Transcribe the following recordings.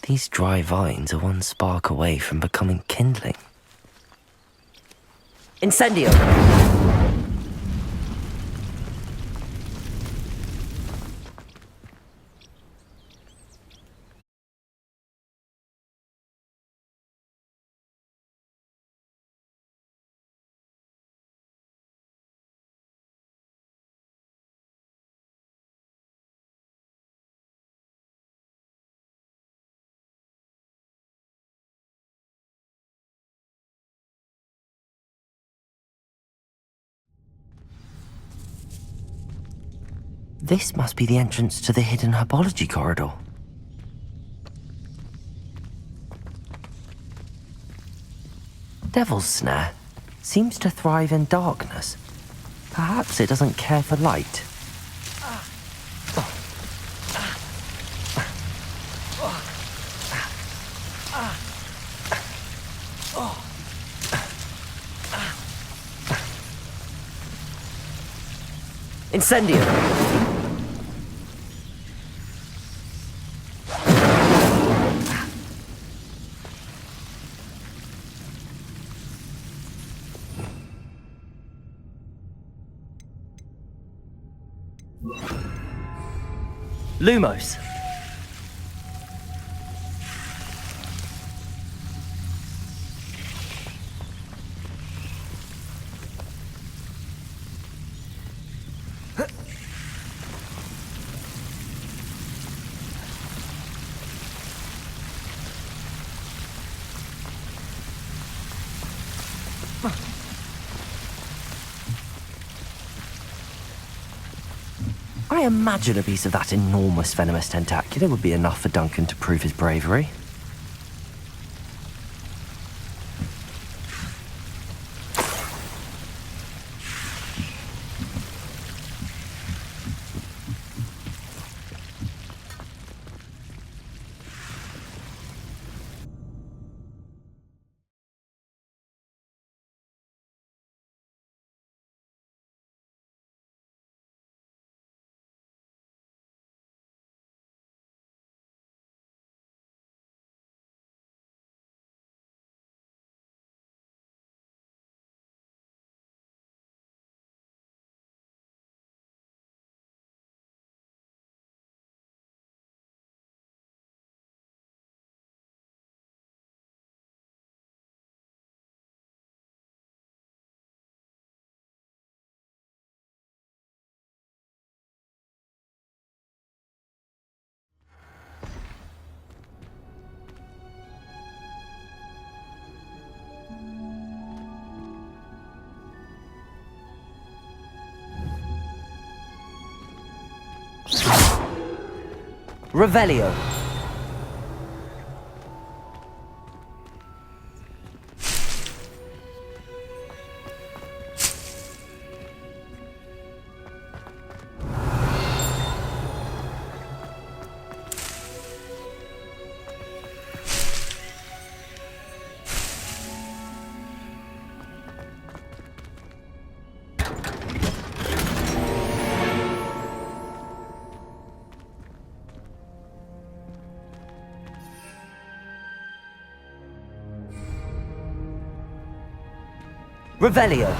These dry vines are one spark away from becoming kindling. Incendio! This must be the entrance to the hidden herbology corridor. Devil's Snare seems to thrive in darkness. Perhaps it doesn't care for light. Incendio! Lumos. I imagine a piece of that enormous venomous tentacular would be enough for Duncan to prove his bravery. Revelio. Revelio.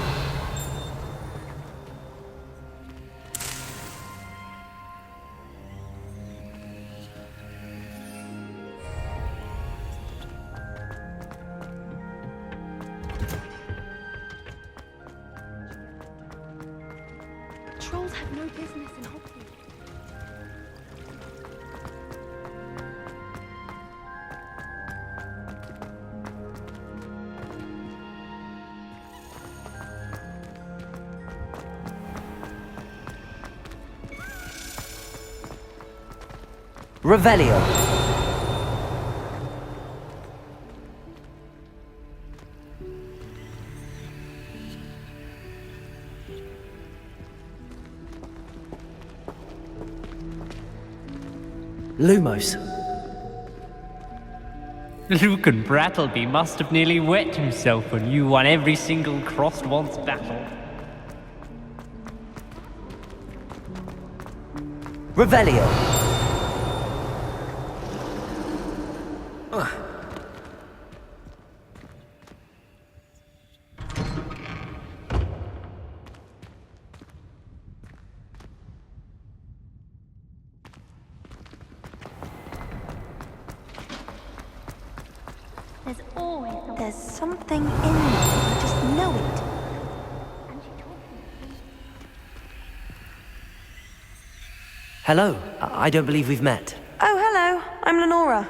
Trolls have no business in Hogwarts. Revelio. Lumos. Lucan Brattleby must have nearly wet himself when you won every single crossed once battle. Revelio. There's something in there. I just know it. Hello. I don't believe we've met. Oh, hello. I'm Lenora.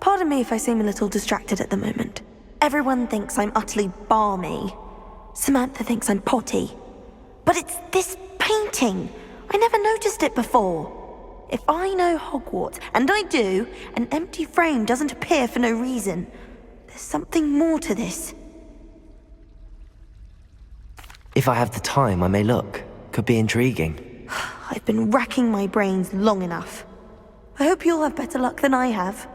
Pardon me if I seem a little distracted at the moment. Everyone thinks I'm utterly balmy. Samantha thinks I'm potty. But it's this painting. I never noticed it before. If I know Hogwarts, and I do, an empty frame doesn't appear for no reason. There's something more to this. If I have the time, I may look. Could be intriguing. I've been racking my brains long enough. I hope you'll have better luck than I have.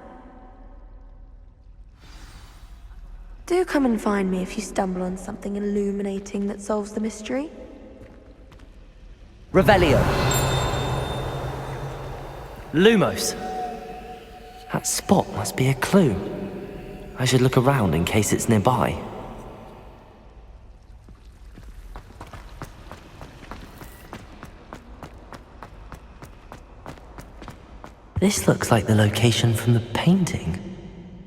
Do come and find me if you stumble on something illuminating that solves the mystery. Revelio. Lumos. That spot must be a clue. I should look around in case it's nearby. This looks like the location from the painting.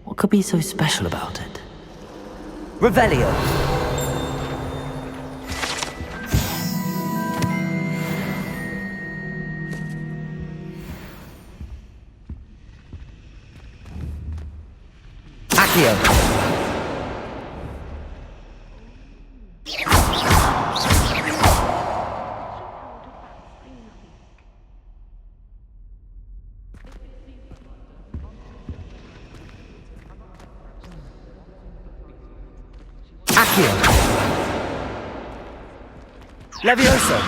What could be so special about it? Revelio! Accio! Levioso!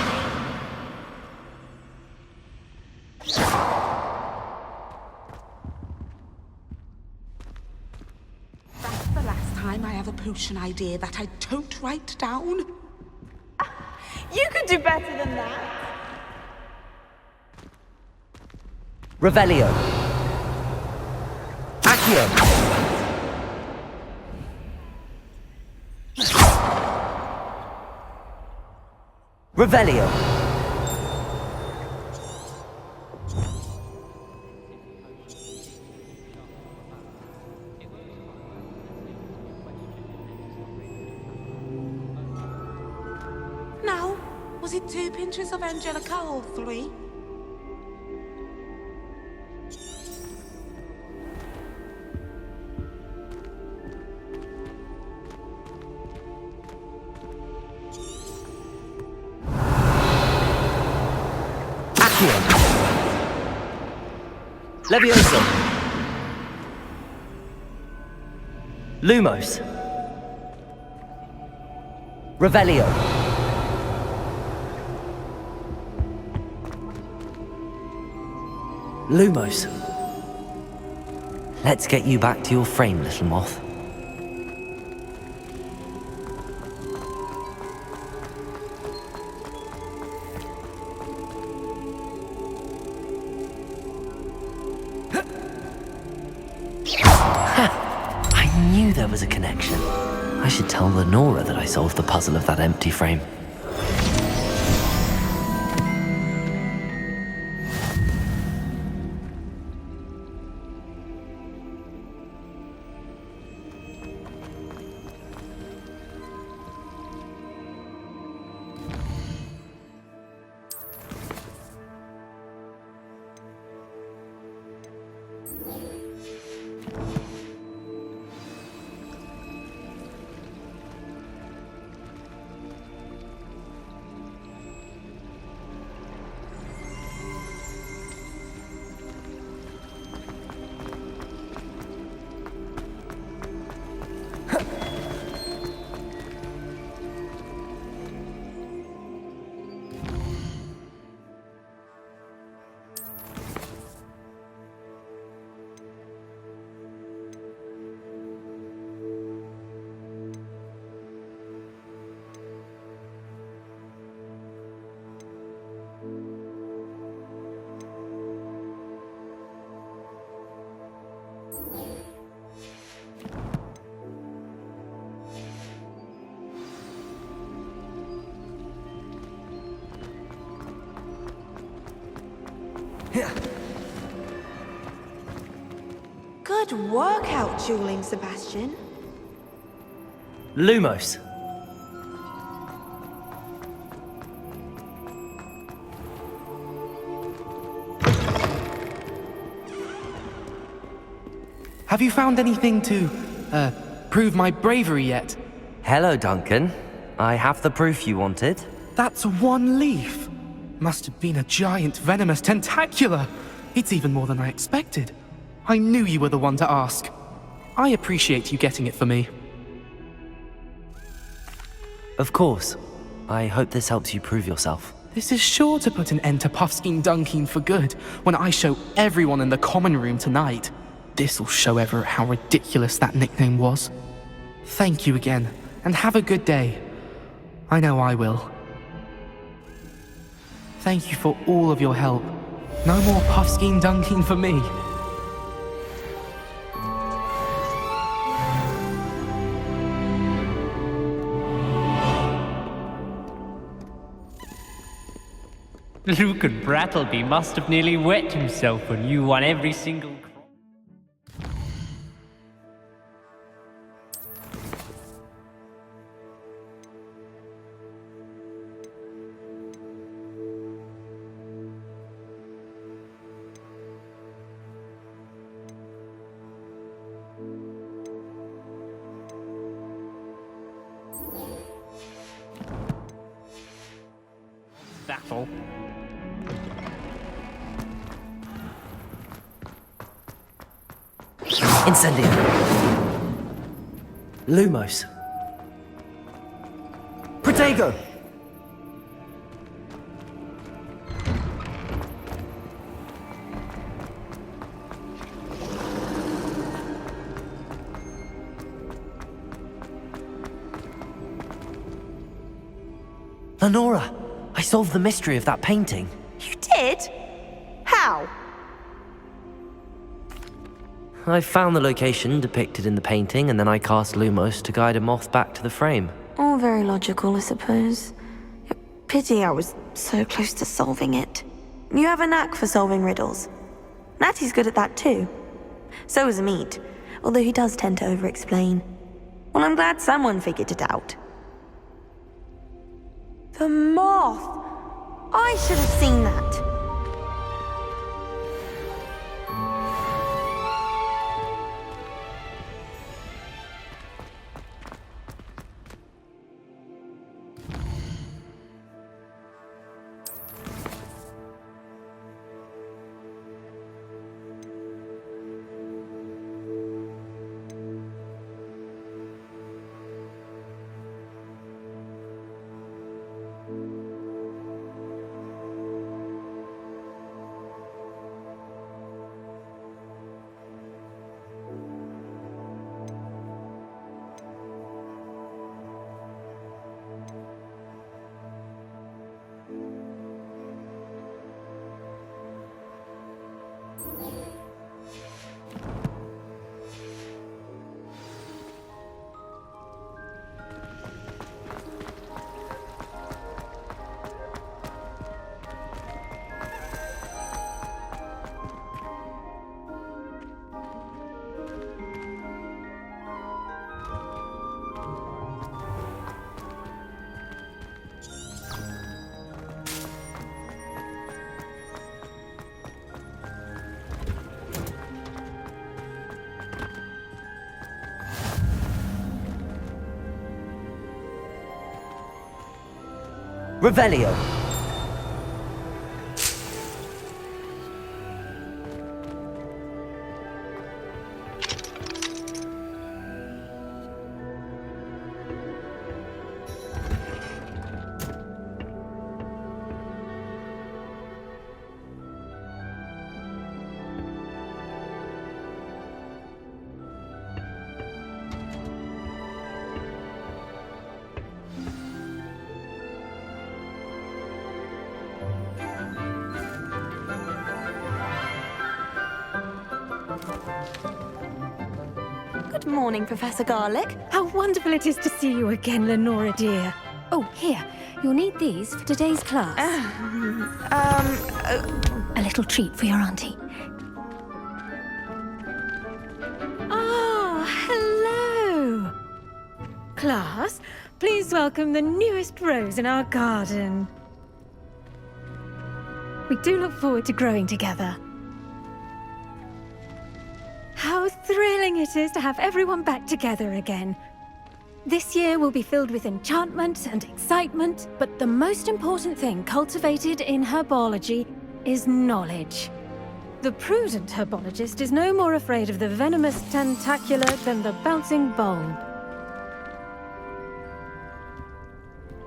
That's the last time I have a potion idea that I don't write down. You could do better than that. Revelio! Accio! Revelio! Now, was it 2 pinches of Angelica or 3? Levioso! Lumos! Revelio! Lumos! Let's get you back to your frame, little moth. I knew there was a connection. I should tell Lenora that I solved the puzzle of that empty frame. Good workout, dueling, Sebastian. Lumos. Have you found anything to, prove my bravery yet? Hello, Duncan. I have the proof you wanted. That's one leaf. Must have been a giant venomous tentacula. It's even more than I expected. I knew you were the one to ask. I appreciate you getting it for me. Of course. I hope this helps you prove yourself. This is sure to put an end to Puffskein Dunkeen for good when I show everyone in the common room tonight. This'll show Everett how ridiculous that nickname was. Thank you again, and have a good day. I know I will. Thank you for all of your help. No more Puffskein Dunkeen for me. Lucan Brattleby must have nearly wet himself when you won every single... battle. Incendio. Lumos. Protego. Lenora, I solved the mystery of that painting. You did? How? I found the location depicted in the painting, and then I cast Lumos to guide a moth back to the frame. All very logical, I suppose. Pity I was so close to solving it. You have a knack for solving riddles. Natty's good at that too. So is Amit, although he does tend to over-explain. Well, I'm glad someone figured it out. The moth! I should have seen that. Revelio. Good morning, Professor Garlic. How wonderful it is to see you again, Lenora dear. Oh, here. You'll need these for today's class. A little treat for your auntie. class, please welcome the newest rose in our garden. We do look forward to growing together. How thrilling it is to have everyone back together again. This year will be filled with enchantment and excitement, but the most important thing cultivated in herbology is knowledge. The prudent herbologist is no more afraid of the venomous tentacula than the bouncing bulb.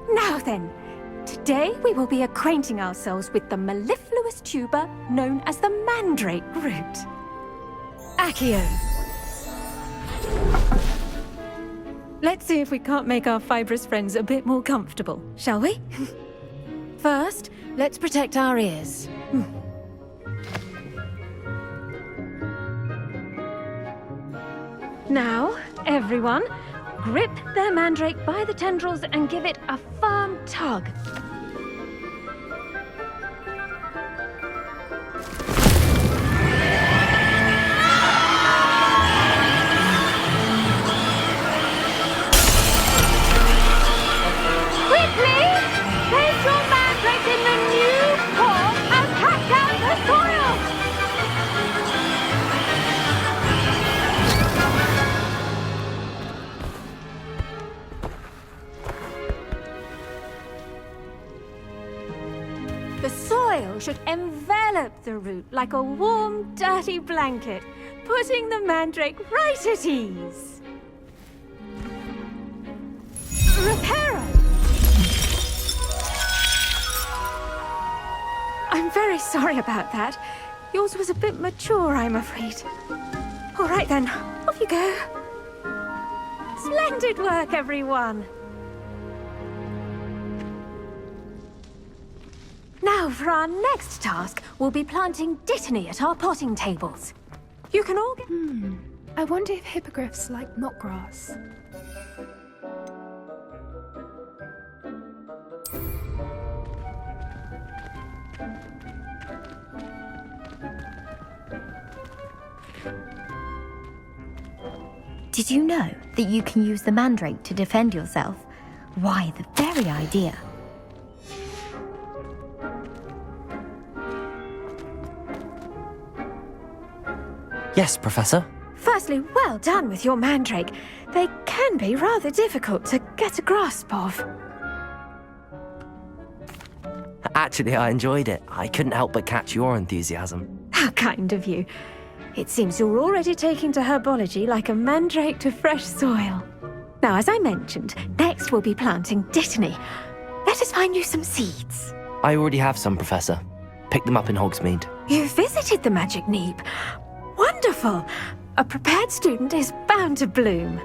Now then, today we will be acquainting ourselves with the mellifluous tuber known as the mandrake root. Accio. Let's see if we can't make our fibrous friends a bit more comfortable, shall we? First, let's protect our ears. Now, everyone, grip their mandrake by the tendrils and give it a firm tug. Quickly! Place your mandrake in the new pot and pack out the soil! The soil should envelop the root like a warm, dirty blanket, putting the mandrake right at ease. Reparo! I'm very sorry about that. Yours was a bit mature, I'm afraid. All right then, off you go. Splendid work, everyone. Now, for our next task, we'll be planting dittany at our potting tables. You can all get... I wonder if hippogriffs like knotgrass. Did you know that you can use the mandrake to defend yourself? Why, the very idea. Yes, Professor. Firstly, well done with your mandrake. They can be rather difficult to get a grasp of. Actually, I enjoyed it. I couldn't help but catch your enthusiasm. How kind of you. It seems you're already taking to herbology like a mandrake to fresh soil. Now, as I mentioned, next we'll be planting dittany. Let us find you some seeds. I already have some, Professor. Picked them up in Hogsmeade. You visited the Magic Neep. Wonderful! A prepared student is bound to bloom.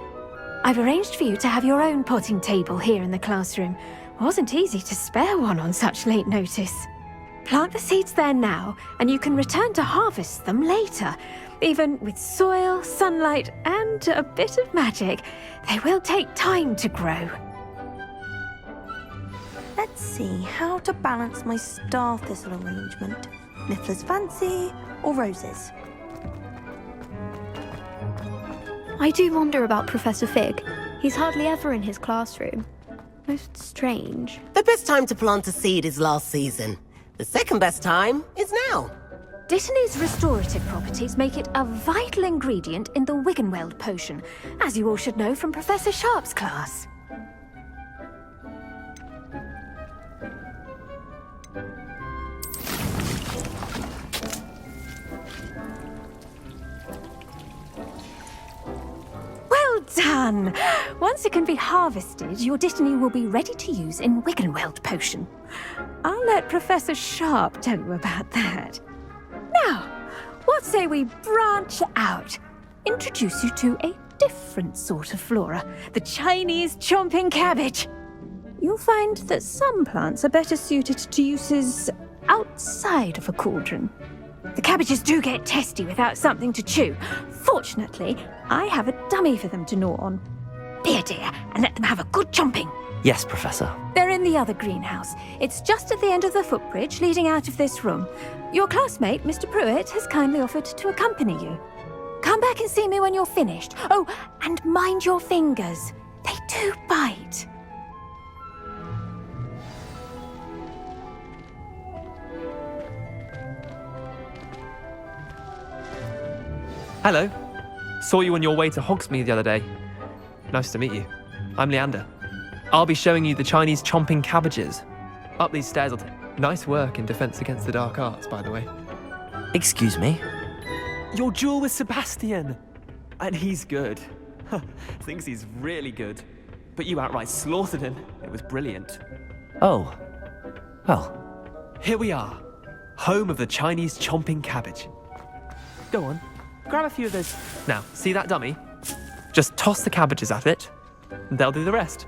I've arranged for you to have your own potting table here in the classroom. Wasn't easy to spare one on such late notice. Plant the seeds there now, and you can return to harvest them later. Even with soil, sunlight, and a bit of magic, they will take time to grow. Let's see how to balance my star thistle arrangement. Niffler's fancy or roses? I do wonder about Professor Fig. He's hardly ever in his classroom. Most strange. The best time to plant a seed is last season. The second best time is now. Dittany's restorative properties make it a vital ingredient in the Wiggenweld potion, as you all should know from Professor Sharp's class. Well done! Once it can be harvested, your dittany will be ready to use in Wiggenweld potion. I'll let Professor Sharp tell you about that. Now, what say we branch out? Introduce you to a different sort of flora, the Chinese chomping cabbage. You'll find that some plants are better suited to uses outside of a cauldron. The cabbages do get testy without something to chew. Fortunately, I have a dummy for them to gnaw on. Be a dear and let them have a good chomping. Yes, Professor. They're in the other greenhouse. It's just at the end of the footbridge leading out of this room. Your classmate, Mr. Pruitt, has kindly offered to accompany you. Come back and see me when you're finished. Oh, and mind your fingers. They Do bite. Hello. Saw you on your way to Hogsmeade the other day. Nice to meet you. I'm Leander. I'll be showing you the Chinese chomping cabbages. Up these stairs. Nice work in Defense Against the Dark Arts, by the way. Excuse me? Your duel with Sebastian! And he's good. Thinks he's really good. But you outright slaughtered him. It was brilliant. Oh. Well. Here we are. Home of the Chinese chomping cabbage. Go on. Grab a few of those. Now, see that dummy? Just toss the cabbages at it, and they'll do the rest.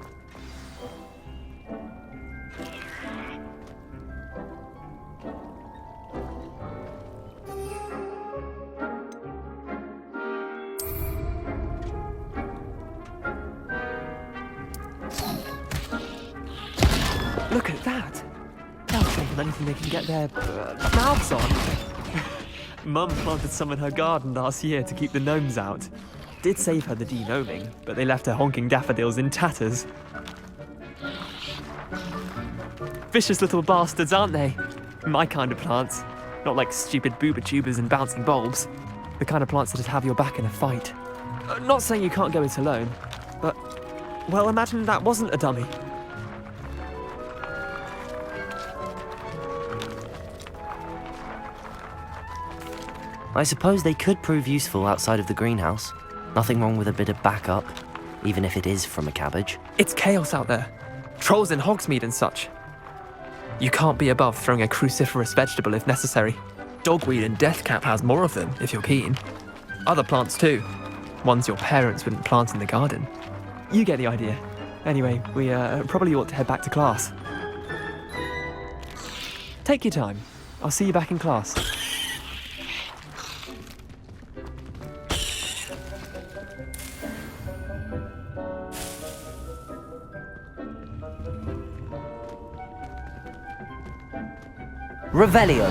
Look at that! They'll take on anything they can get their mouths on. Mum planted some in her garden last year to keep the gnomes out. Did save her the de-gnoming, but they left her honking daffodils in tatters. Vicious little bastards, aren't they? My kind of plants. Not like stupid booba tubers and bouncing bulbs. The kind of plants that'd have your back in a fight. Not saying you can't go it alone, but... well, imagine that wasn't a dummy. I suppose they could prove useful outside of the greenhouse. Nothing wrong with a bit of backup, even if it is from a cabbage. It's chaos out there. Trolls in Hogsmeade and such. You can't be above throwing a cruciferous vegetable if necessary. Dogweed and deathcap has more of them, if you're keen. Other plants too. Ones your parents wouldn't plant in the garden. You get the idea. Anyway, we probably ought to head back to class. Take your time. I'll see you back in class. Revelio.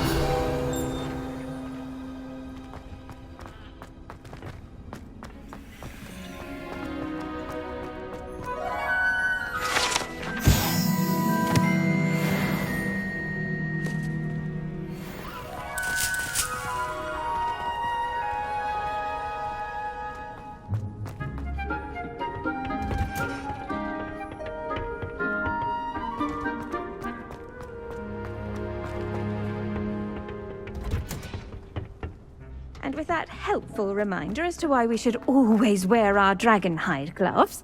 And with that helpful reminder as to why we should always wear our dragonhide gloves.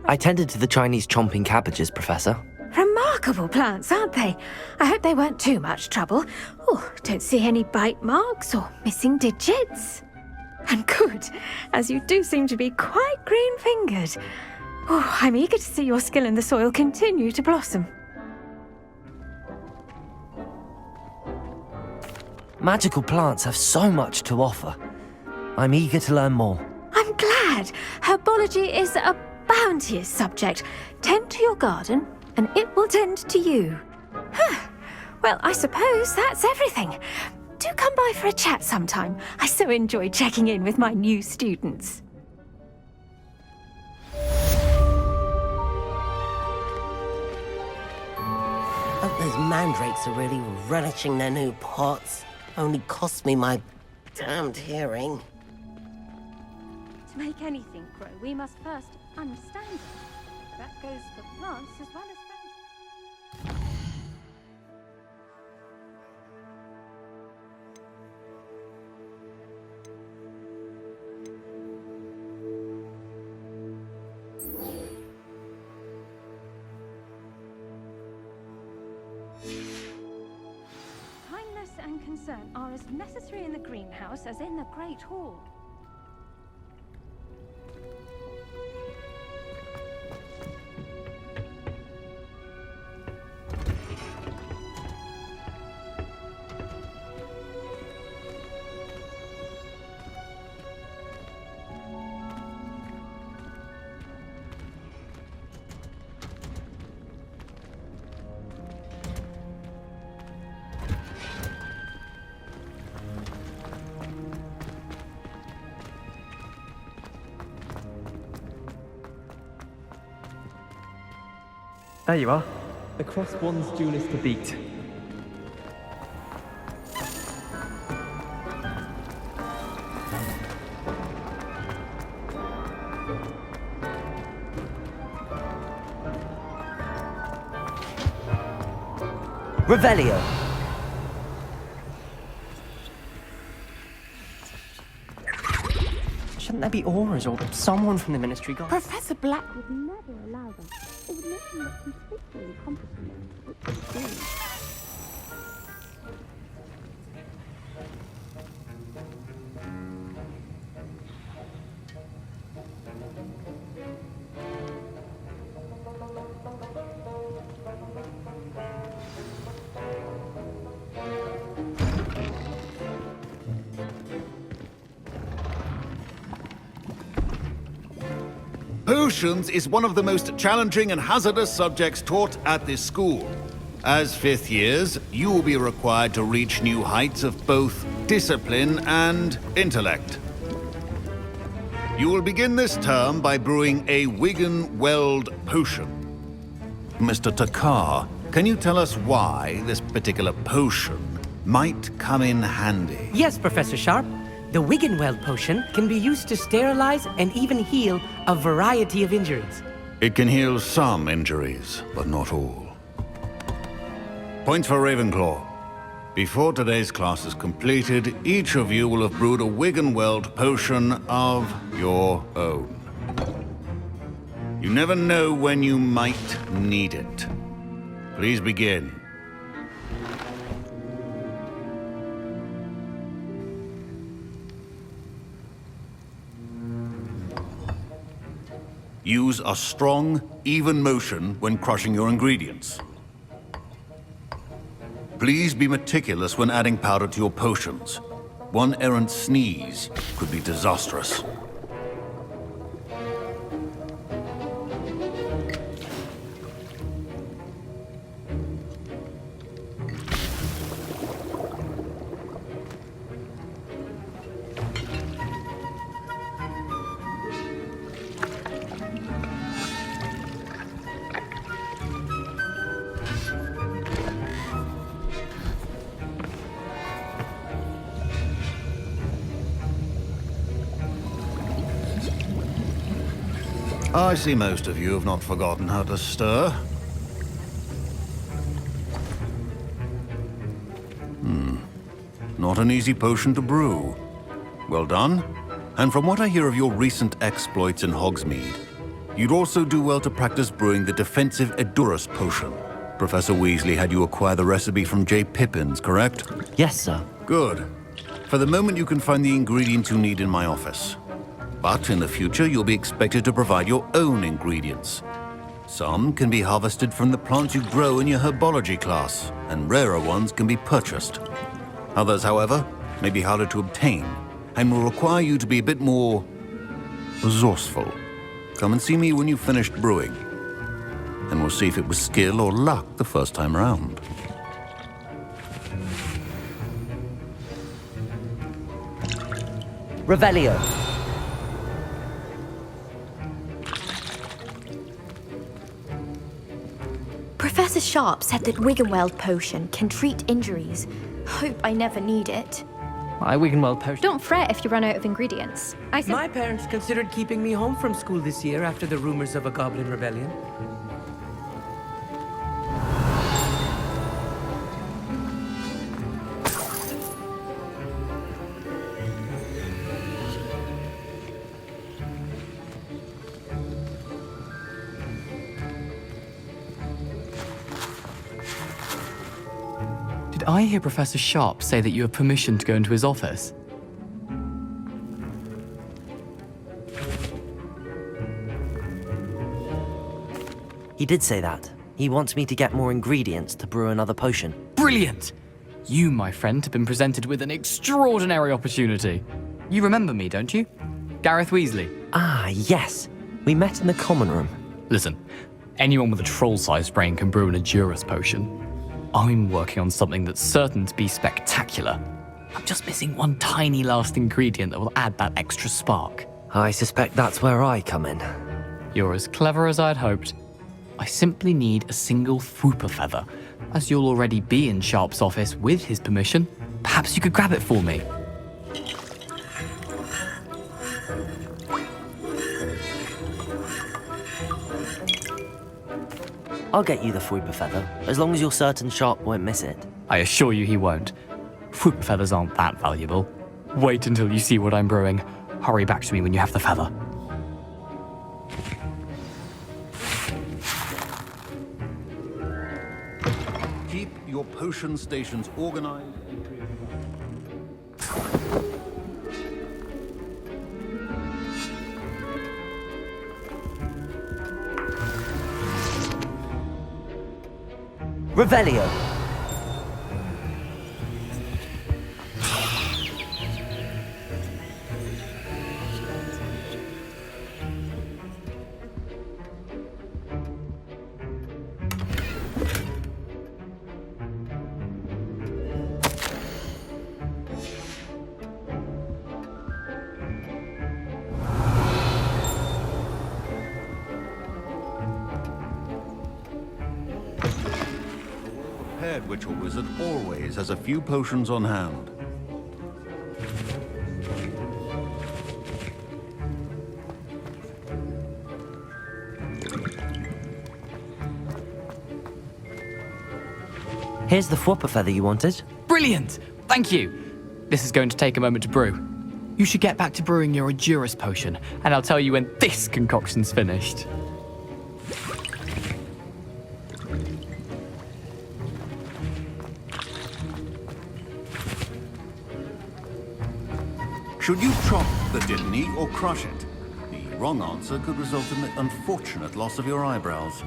I tended to the Chinese chomping cabbages, Professor. Remarkable plants, aren't they? I hope they weren't too much trouble. Oh, don't see any bite marks or missing digits. And good, as you do seem to be quite green-fingered. Oh, I'm eager to see your skill in the soil continue to blossom. Magical plants have so much to offer. I'm eager to learn more. I'm glad. Herbology is a bounteous subject. Tend to your garden, and it will tend to you. Well, I suppose that's everything. Do come by for a chat sometime. I so enjoy checking in with my new students. Hope those mandrakes are really relishing their new pots. Only cost me my damned hearing. To make anything grow, we must first understand it. That goes for plants as well as friends. Kindness and concern are as necessary in the greenhouse as in the Great Hall. There you are. The Crosswands duelist to beat. Revelio. Shouldn't there be auras or someone from the Ministry Guard? Professor Black would never allow them. It would make them look conspicuously competent, which is true. Potions is one of the most challenging and hazardous subjects taught at this school. As fifth years, you will be required to reach new heights of both discipline and intellect. You will begin this term by brewing a Wiggenweld potion. Mr. Takar, can you tell us why this particular potion might come in handy? Yes, Professor Sharp. The Wiggenweld potion can be used to sterilize and even heal a variety of injuries. It can heal some injuries, but not all. Points for Ravenclaw. Before today's class is completed, each of you will have brewed a Wiggenweld potion of your own. You never know when you might need it. Please begin. Use a strong, even motion when crushing your ingredients. Please be meticulous when adding powder to your potions. One errant sneeze could be disastrous. I see most of you have not forgotten how to stir. Not an easy potion to brew. Well done. And from what I hear of your recent exploits in Hogsmeade, you'd also do well to practice brewing the defensive Edurus potion. Professor Weasley had you acquire the recipe from J. Pippins, correct? Yes, sir. Good. For the moment, you can find the ingredients you need in my office. But in the future, you'll be expected to provide your own ingredients. Some can be harvested from the plants you grow in your herbology class, and rarer ones can be purchased. Others, however, may be harder to obtain, and will require you to be a bit more resourceful. Come and see me when you've finished brewing, and we'll see if it was skill or luck the first time around. Revelio. Professor Sharp said that Wiggenweld potion can treat injuries. Hope I never need it. My Wiggenweld potion. Don't fret if you run out of ingredients. My parents considered keeping me home from school this year after the rumors of a goblin rebellion. Did I hear Professor Sharp say that you have permission to go into his office? He did say that. He wants me to get more ingredients to brew another potion. Brilliant! You, my friend, have been presented with an extraordinary opportunity. You remember me, don't you? Gareth Weasley. Ah, yes. We met in the common room. Listen, anyone with a troll-sized brain can brew an Edurus potion. I'm working on something that's certain to be spectacular. I'm just missing one tiny last ingredient that will add that extra spark. I suspect that's where I come in. You're as clever as I'd hoped. I simply need a single Fwooper feather. As you'll already be in Sharp's office with his permission, perhaps you could grab it for me. I'll get you the Fwooper feather, as long as you're certain Sharp won't miss it. I assure you he won't. Fwooper feathers aren't that valuable. Wait until you see what I'm brewing. Hurry back to me when you have the feather. Keep your potion stations organized. Revelio. Which a wizard always has a few potions on hand. Here's the Fwooper feather you wanted. Brilliant! Thank you! This is going to take a moment to brew. You should get back to brewing your Edurus potion, and I'll tell you when this concoction's finished. Should you chop the Dittany or crush it? The wrong answer could result in the unfortunate loss of your eyebrows.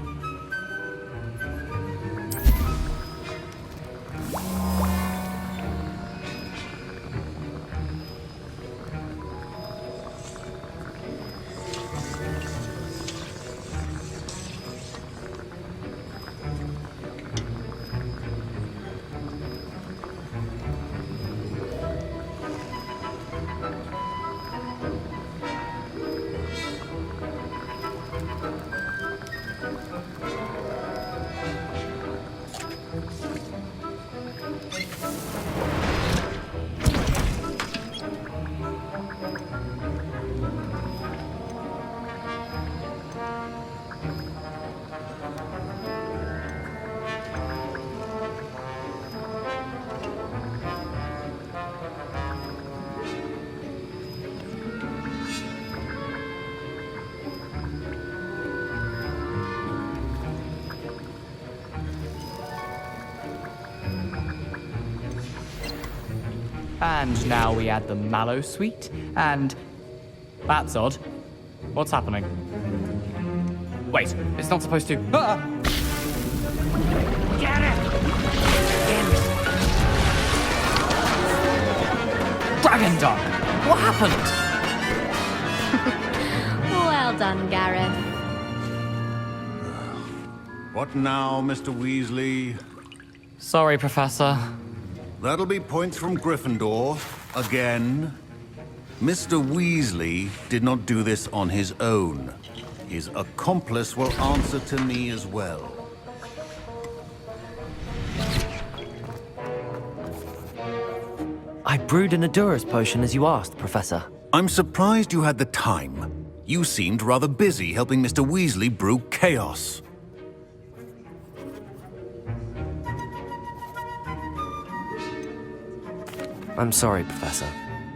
And now we add the mallow sweet, and... That's odd. What's happening? Wait, it's not supposed to... Ah! Get it! Dragon Duck! What happened? Well done, Gareth. What now, Mr. Weasley? Sorry, Professor. That'll be points from Gryffindor. Again. Mr. Weasley did not do this on his own. His accomplice will answer to me as well. I brewed an Edurus potion as you asked, Professor. I'm surprised you had the time. You seemed rather busy helping Mr. Weasley brew chaos. I'm sorry, Professor.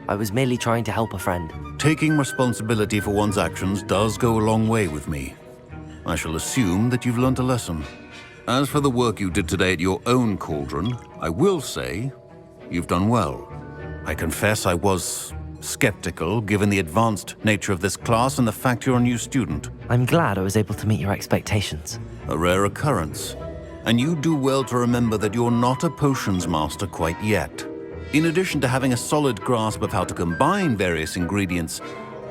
I was merely trying to help a friend. Taking responsibility for one's actions does go a long way with me. I shall assume that you've learnt a lesson. As for the work you did today at your own cauldron, I will say you've done well. I confess I was skeptical, given the advanced nature of this class and the fact you're a new student. I'm glad I was able to meet your expectations. A rare occurrence. And you do well to remember that you're not a potions master quite yet. In addition to having a solid grasp of how to combine various ingredients,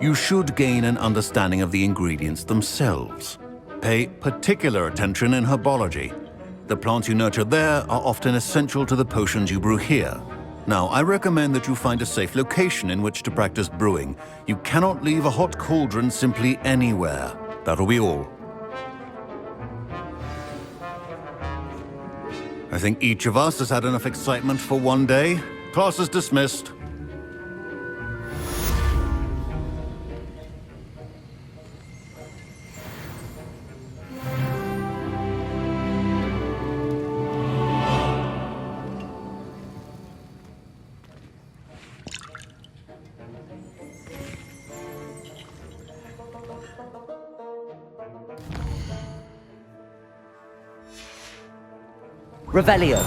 you should gain an understanding of the ingredients themselves. Pay particular attention in herbology. The plants you nurture there are often essential to the potions you brew here. Now, I recommend that you find a safe location in which to practice brewing. You cannot leave a hot cauldron simply anywhere. That'll be all. I think each of us has had enough excitement for one day. Class is dismissed. Revelio.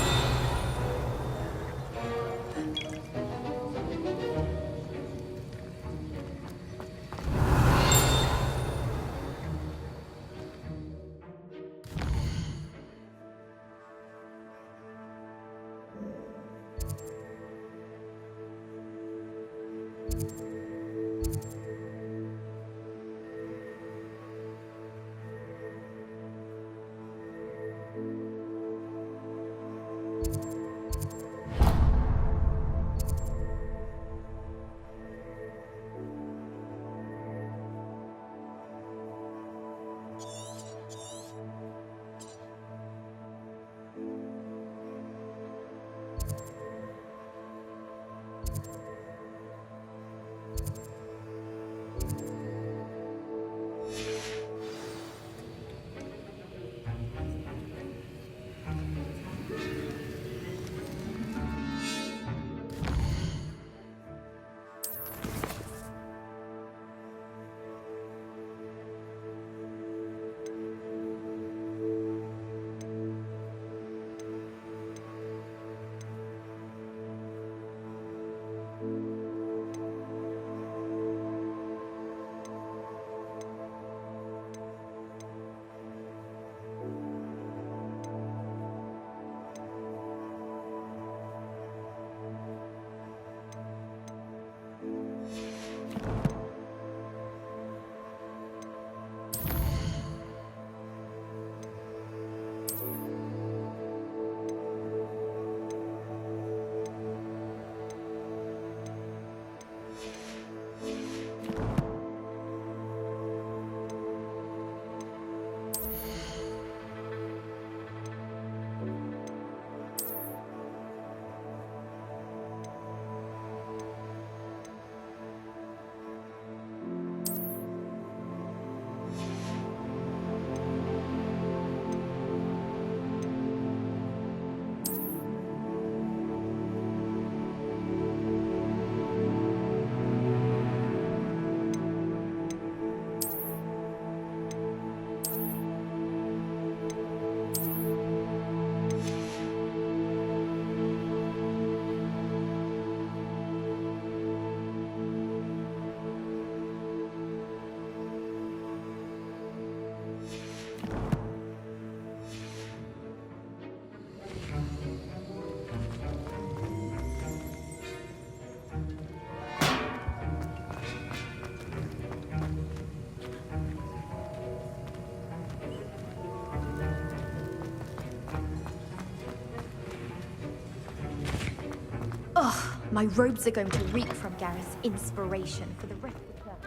Ugh, my robes are going to reek from Gareth's inspiration for the rest of the term.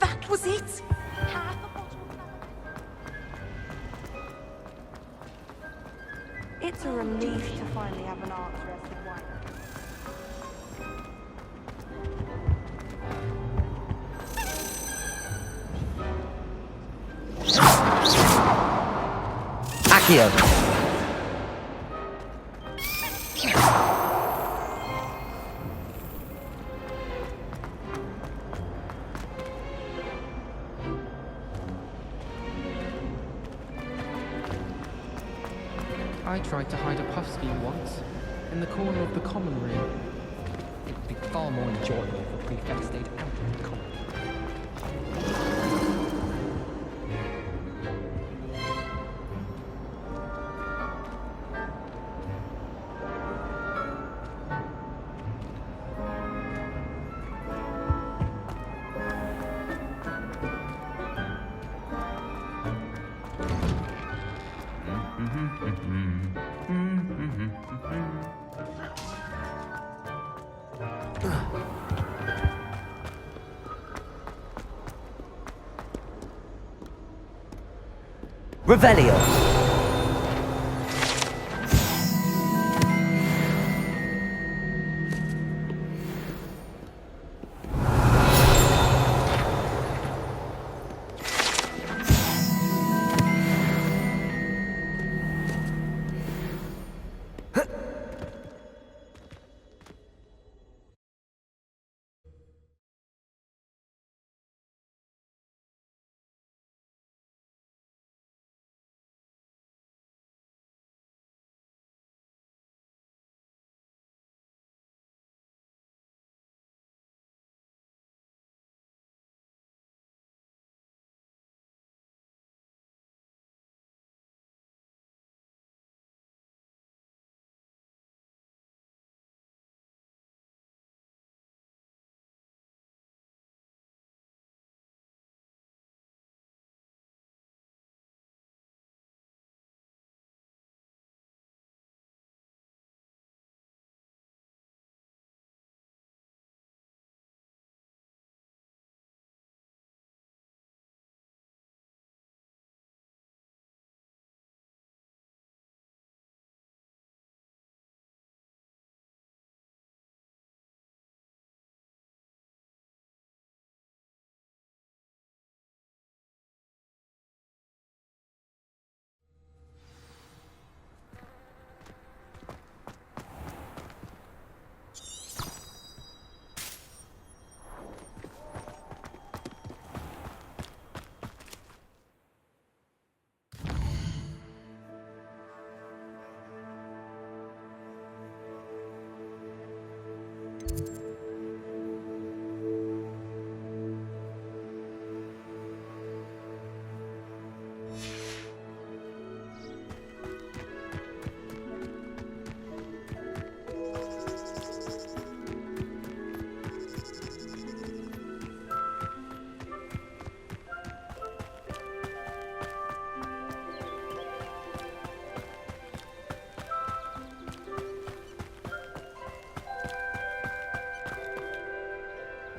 That was it? It's a relief to finally have an answer as to why. Accio. I tried to hide a puff scheme once, in the corner of the common room. It would be far more enjoyable if the prefect stayed out of the common. Revelio.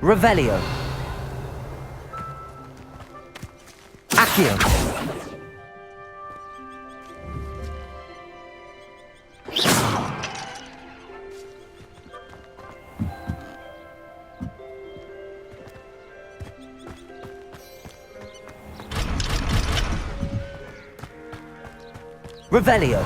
Revelio. Accio. Revelio.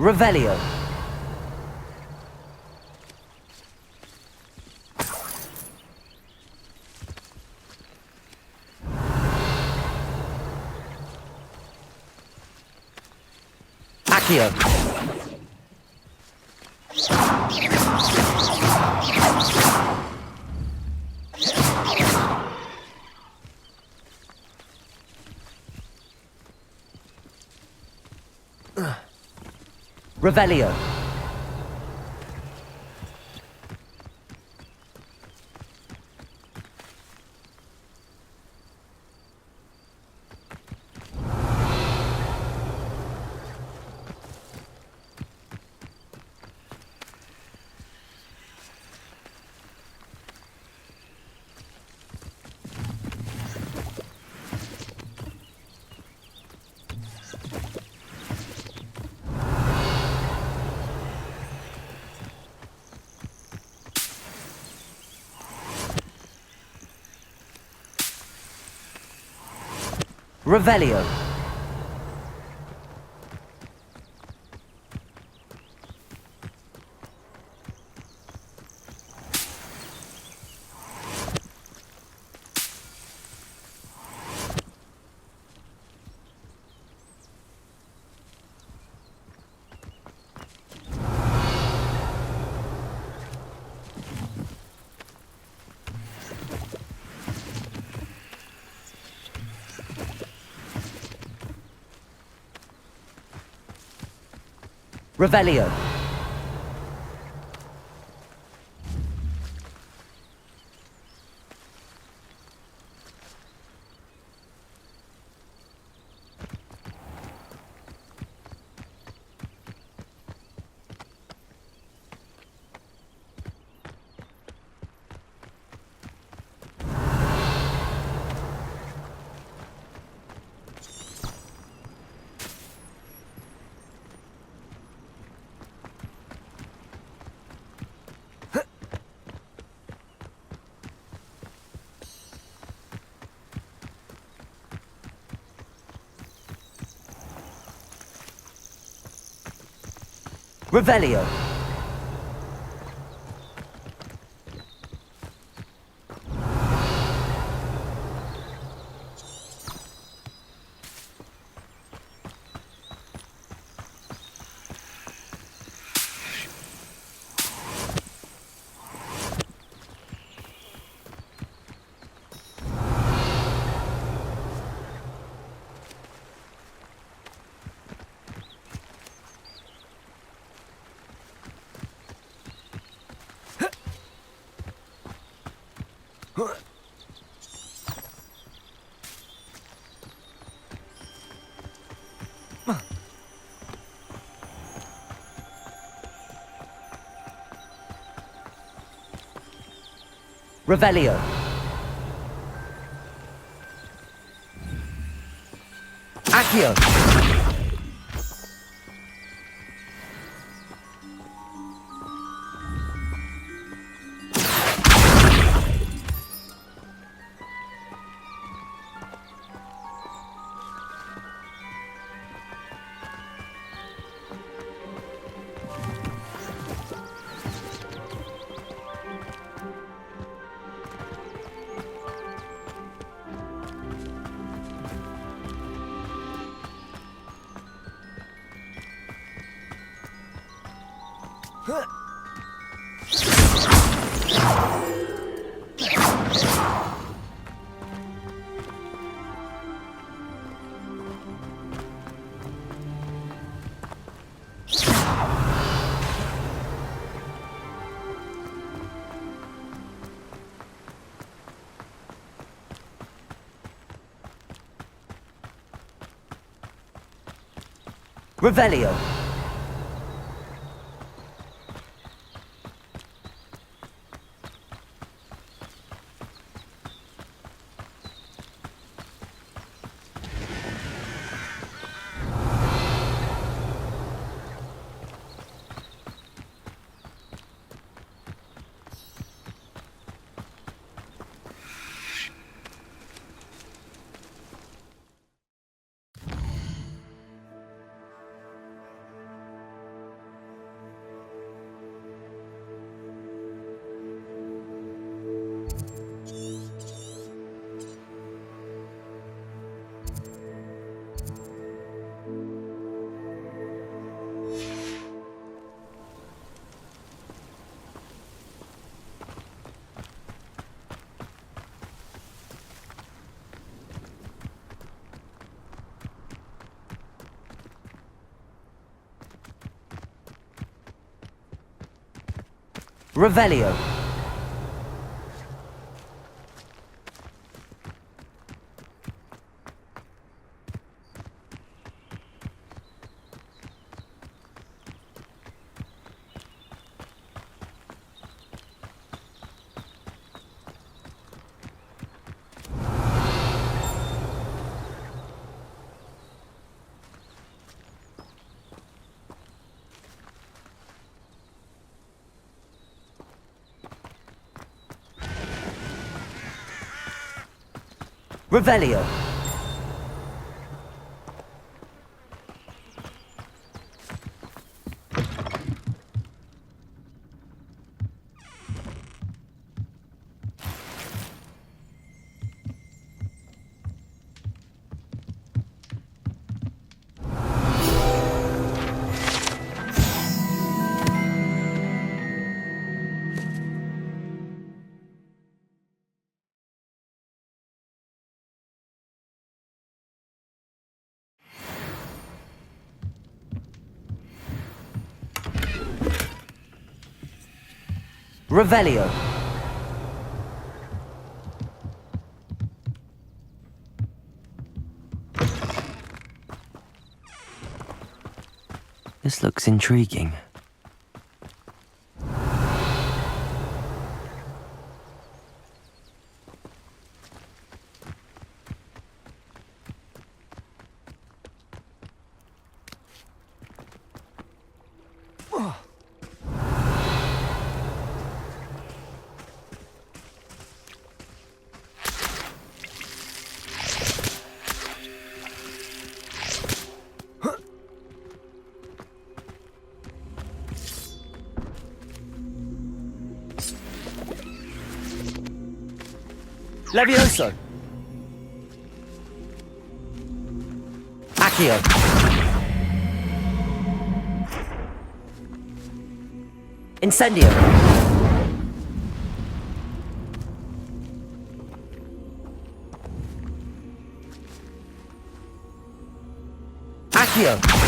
Revelio. Accio. Revelio. Revelio. Revelio. Revelio. Revelio. Accio. Revelio. Revelio. Revelio. Revelio. This looks intriguing. Levioso. Accio. Incendio. Accio.